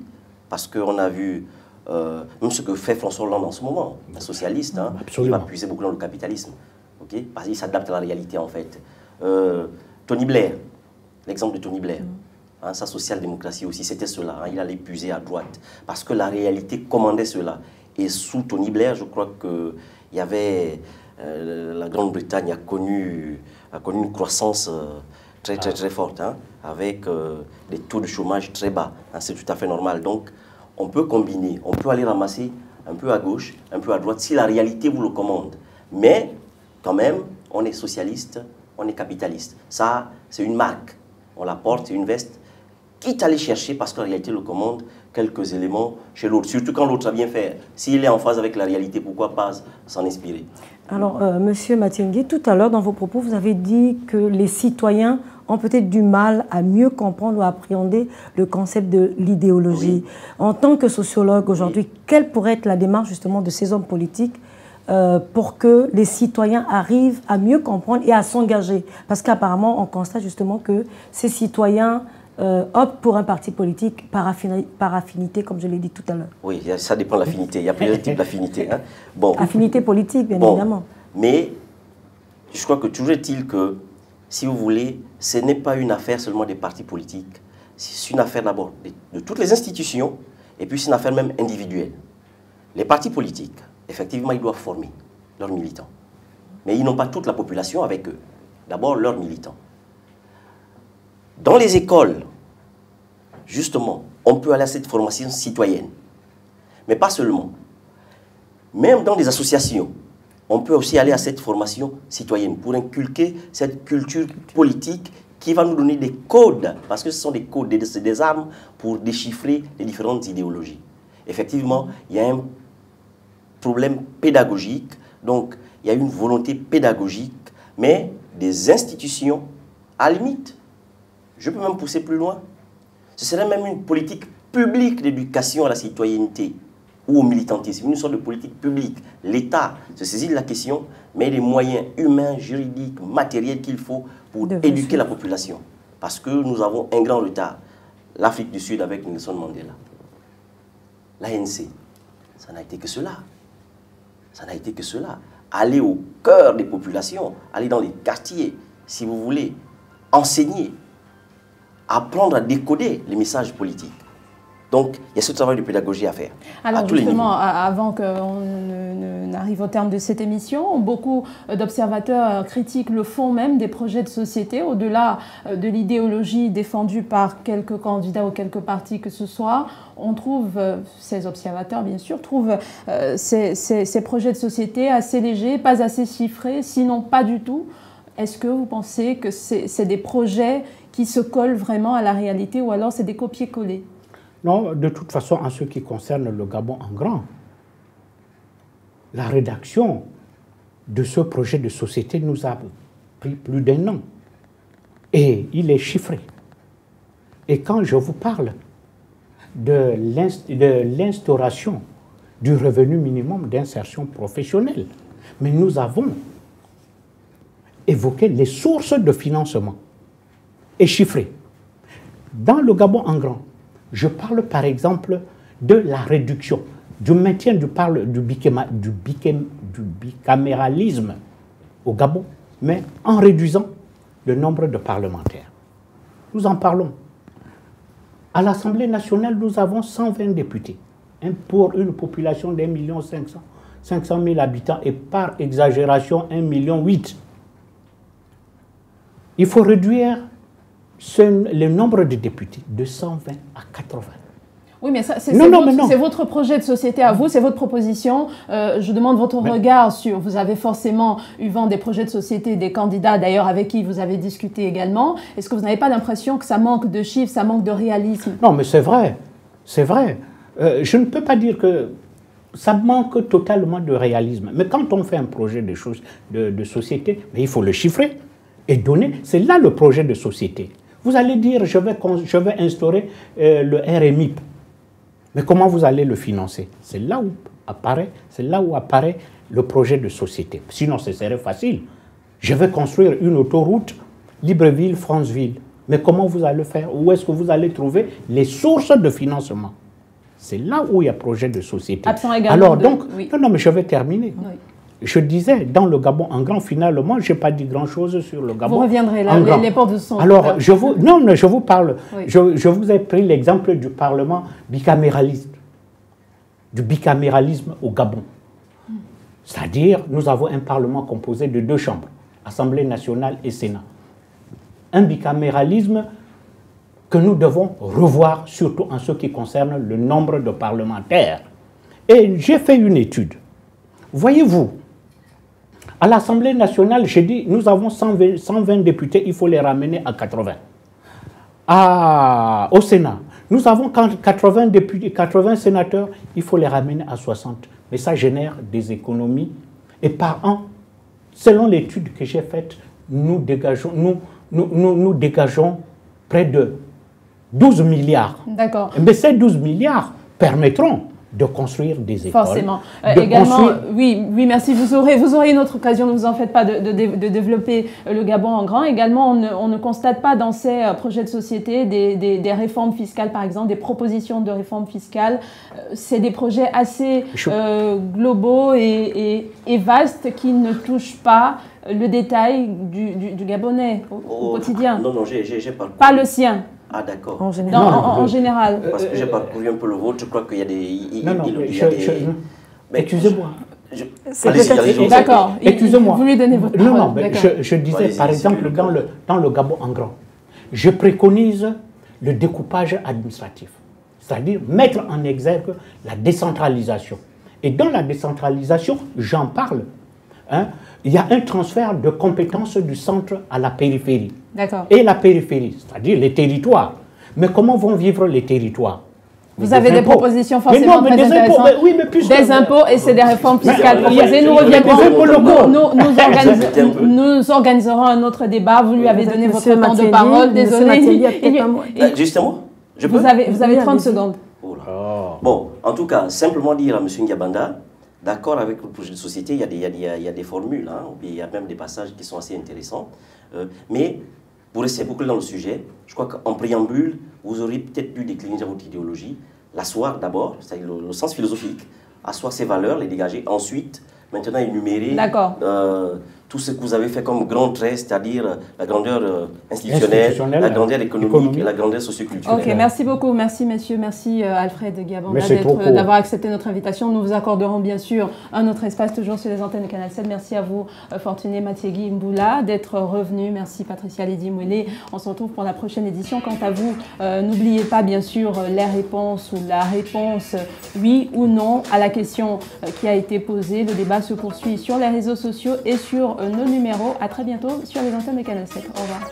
parce qu'on a vu même ce que fait François Hollande en ce moment, un socialiste, hein, il va puiser beaucoup dans le capitalisme, okay, parce qu'il s'adapte à la réalité en fait. Tony Blair, l'exemple de Tony Blair, hein, sa social-démocratie aussi, c'était cela, hein, il allait puiser à droite, parce que la réalité commandait cela. Et sous Tony Blair, je crois qu'il y avait, la Grande-Bretagne a connu une croissance très forte, hein, avec des taux de chômage très bas. Hein, c'est tout à fait normal. Donc, on peut combiner, on peut aller ramasser un peu à gauche, un peu à droite, si la réalité vous le commande. Mais, quand même, on est socialiste, on est capitaliste. Ça, c'est une marque. On la porte, c'est une veste. Quitte à aller chercher, parce que la réalité le commande, quelques éléments chez l'autre. Surtout quand l'autre a bien fait. S'il est en phase avec la réalité, pourquoi pas s'en inspirer? Alors, Monsieur Matingui, tout à l'heure, dans vos propos, vous avez dit que les citoyens ont peut-être du mal à mieux comprendre ou à appréhender le concept de l'idéologie. Oui. En tant que sociologue aujourd'hui, oui, quelle pourrait être la démarche justement de ces hommes politiques pour que les citoyens arrivent à mieux comprendre et à s'engager? Parce qu'apparemment, on constate justement que ces citoyens optent pour un parti politique par affinité, comme je l'ai dit tout à l'heure. Oui, ça dépend de l'affinité. Il y a plusieurs types d'affinités. Hein. Bon. Affinité politique, bien évidemment. Mais je crois que toujours est-il que, si vous voulez, ce n'est pas une affaire seulement des partis politiques. C'est une affaire d'abord de toutes les institutions, et puis c'est une affaire même individuelle. Les partis politiques, effectivement, ils doivent former leurs militants. Mais ils n'ont pas toute la population avec eux. D'abord, leurs militants. Dans les écoles, justement, on peut aller à cette formation citoyenne. Mais pas seulement. Même dans des associations, on peut aussi aller à cette formation citoyenne pour inculquer cette culture politique qui va nous donner des codes, parce que ce sont des codes, des armes pour déchiffrer les différentes idéologies. Effectivement, il y a un problème pédagogique, donc il y a une volonté pédagogique, mais des institutions, à la limite, je peux même pousser plus loin. Ce serait même une politique publique d'éducation à la citoyenneté ou au militantisme, une sorte de politique publique. L'État se saisit de la question, mais les moyens humains, juridiques, matériels qu'il faut pour éduquer la population. Parce que nous avons un grand retard. L'Afrique du Sud avec Nelson Mandela. L'ANC, ça n'a été que cela. Ça n'a été que cela. Aller au cœur des populations, aller dans les quartiers, si vous voulez, enseigner, apprendre à décoder les messages politiques. Donc, il y a ce travail de pédagogie à faire. Alors, justement, avant qu'on n'arrive au terme de cette émission, beaucoup d'observateurs critiquent le fond même des projets de société, au-delà de l'idéologie défendue par quelques candidats ou quelques partis que ce soit. On trouve, ces observateurs bien sûr, trouvent ces projets de société assez légers, pas assez chiffrés, sinon pas du tout. Est-ce que vous pensez que c'est des projets qui se collent vraiment à la réalité ou alors c'est des copier-coller? Non, de toute façon, en ce qui concerne le Gabon en grand, la rédaction de ce projet de société nous a pris plus d'un an. Et il est chiffré. Et quand je vous parle de l'instauration du revenu minimum d'insertion professionnelle, mais nous avons évoqué les sources de financement et chiffré. Dans le Gabon en grand, je parle par exemple de la réduction, du maintien du bicaméralisme au Gabon, mais en réduisant le nombre de parlementaires. Nous en parlons. À l'Assemblée nationale, nous avons 120 députés pour une population d'1,5 habitants et par exagération 1,8 million. Il faut réduire le nombre de députés de 120 à 80. Oui, mais c'est votre projet de société à vous, c'est votre proposition. Je demande votre regard sur... Vous avez forcément eu vent des projets de société, des candidats d'ailleurs avec qui vous avez discuté également. Est-ce que vous n'avez pas l'impression que ça manque de chiffres, ça manque de réalisme? Non, mais c'est vrai. c'est vrai. Je ne peux pas dire que ça manque totalement de réalisme. Mais quand on fait un projet de société, mais il faut le chiffrer et donner. C'est là le projet de société. Vous allez dire, je vais instaurer le RMIP. Mais comment vous allez le financer? C'est là où apparaît le projet de société. Sinon, ce serait facile. Je vais construire une autoroute Libreville-Franceville. Mais comment vous allez faire? Où est-ce que vous allez trouver les sources de financement? C'est là où il y a projet de société. Absent également. Alors donc, oui. Non, mais je vais terminer. Oui. Je disais, dans le Gabon en grand, finalement, je n'ai pas dit grand-chose sur le Gabon. Vous reviendrez là, les portes sont... Alors, je vous parle, oui. je vous ai pris l'exemple du Parlement bicaméraliste, du bicaméralisme au Gabon. C'est-à-dire, nous avons un Parlement composé de 2 chambres, Assemblée nationale et Sénat. Un bicaméralisme que nous devons revoir, surtout en ce qui concerne le nombre de parlementaires. Et j'ai fait une étude. Voyez-vous, à l'Assemblée nationale, j'ai dit, nous avons 120 députés, il faut les ramener à 80. Au Sénat, nous avons 80 députés, 80 sénateurs, il faut les ramener à 60. Mais ça génère des économies. Et par an, selon l'étude que j'ai faite, nous dégageons près de 12 milliards. D'accord. Mais ces 12 milliards permettront de construire des écoles. Forcément. Également, oui, merci. Vous aurez une autre occasion, ne vous en faites pas, de développer le Gabon en grand. Également, on ne constate pas dans ces projets de société des réformes fiscales, par exemple, des propositions de réformes fiscales. C'est des projets assez globaux et vastes qui ne touchent pas le détail du Gabonais au quotidien. Non, j'ai pas le sien. Ah d'accord. En général. En général. Parce que j'ai parcouru un peu le vôtre, je crois qu'il y a des... Excusez-moi. D'accord. Excusez-moi. Vous lui donnez votre parole. Non, je disais par exemple dans le Gabon en grand, je préconise le découpage administratif. C'est-à-dire mettre en exergue la décentralisation. Et dans la décentralisation, j'en parle. Il y a un transfert de compétences du centre à la périphérie. D'accord. Et la périphérie, c'est-à-dire les territoires. Mais comment vont vivre les territoires? Vous avez des propositions forcément très intéressantes. Des impôts et c'est des réformes fiscales proposées. Nous reviendrons. Nous organiserons un autre débat. Vous lui avez donné votre temps de parole. Désolé. Justement, vous avez 30 secondes. Bon, en tout cas, simplement dire à M. Ngabanda, d'accord avec le projet de société, il y a des formules, il y a même des passages qui sont assez intéressants. Mais pour rester bouclé dans le sujet, je crois qu'en préambule, vous auriez peut-être dû décliner votre idéologie, l'asseoir d'abord, c'est-à-dire le sens philosophique, asseoir ses valeurs, les dégager, ensuite, maintenant énumérer tout ce que vous avez fait comme grand trait, c'est-à-dire la grandeur institutionnelle, la grandeur économique et la grandeur socioculturelle. Ok, merci beaucoup, merci messieurs, merci Alfred Gabanda d'avoir accepté notre invitation. Nous vous accorderons bien sûr un autre espace toujours sur les antennes de Canal 7. Merci à vous Fortuné Matiegui Mboula d'être revenu. Merci Patricia Lydie Mouélé. On se retrouve pour la prochaine édition. Quant à vous, n'oubliez pas bien sûr les réponses ou la réponse oui ou non à la question qui a été posée. Le débat se poursuit sur les réseaux sociaux et sur nos numéros. À très bientôt sur les antennes de Canal 7. Au revoir.